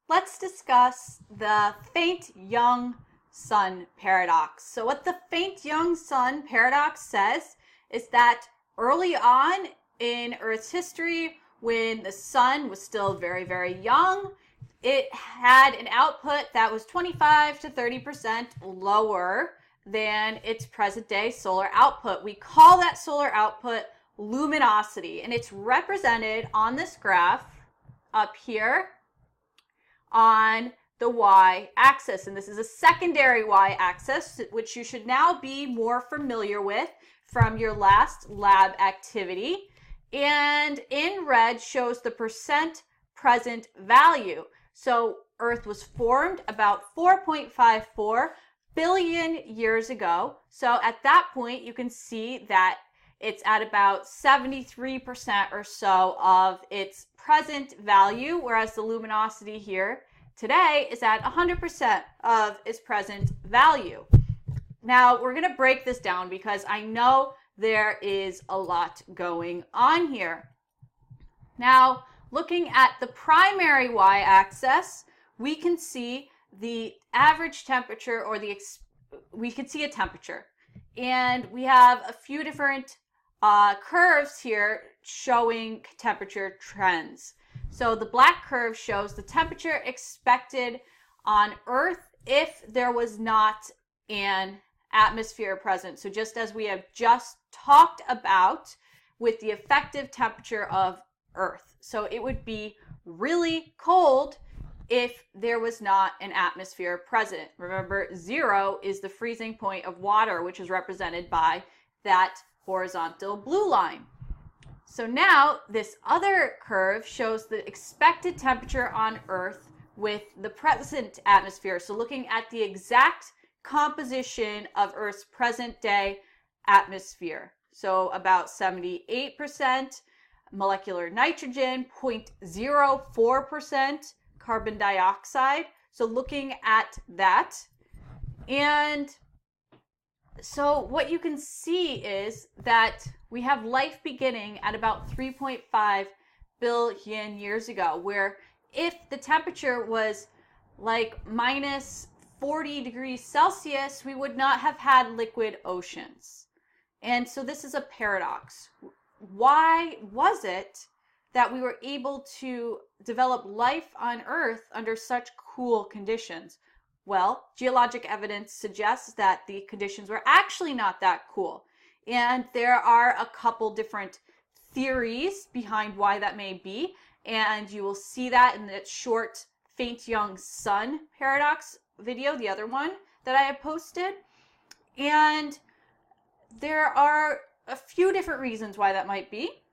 let's discuss the faint young sun paradox. So what the faint young sun paradox says is that early on in Earth's history, when the sun was still very, very young, it had an output that was 25 to 30% lower than its present day solar output. We call that solar output luminosity, and it's represented on this graph up here on the y-axis. And this is a secondary y-axis, which you should now be more familiar with from your last lab activity. And in red shows the percent present value. So Earth was formed about 4.54 billion years ago. So at that point, you can see that it's at about 73% or so of its present value, whereas the luminosity here today is at 100% of its present value. Now, we're going to break this down because I know there is a lot going on here. Now, looking at the primary y-axis, we can see the average temperature, or we can see a temperature. And we have a few different curves here showing temperature trends. So the black curve shows the temperature expected on Earth if there was not an atmosphere present. So just as we have just talked about with the effective temperature of Earth. So it would be really cold if there was not an atmosphere present. Remember, 0 is the freezing point of water, which is represented by that horizontal blue line. So now this other curve shows the expected temperature on Earth with the present atmosphere. So looking at the exact composition of Earth's present day atmosphere. So about 78% molecular nitrogen, 0.04% carbon dioxide. So looking at that, and so what you can see is that we have life beginning at about 3.5 billion years ago, where if the temperature was like minus 40 degrees Celsius, we would not have had liquid oceans. And so this is a paradox. Why was it that we were able to develop life on Earth under such cool conditions? Well, geologic evidence suggests that the conditions were actually not that cool. And there are a couple different theories behind why that may be. And you will see that in the short faint young sun paradox video, the other one that I have posted. And there are a few different reasons why that might be.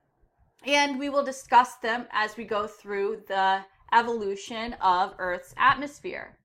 And we will discuss them as we go through the evolution of Earth's atmosphere.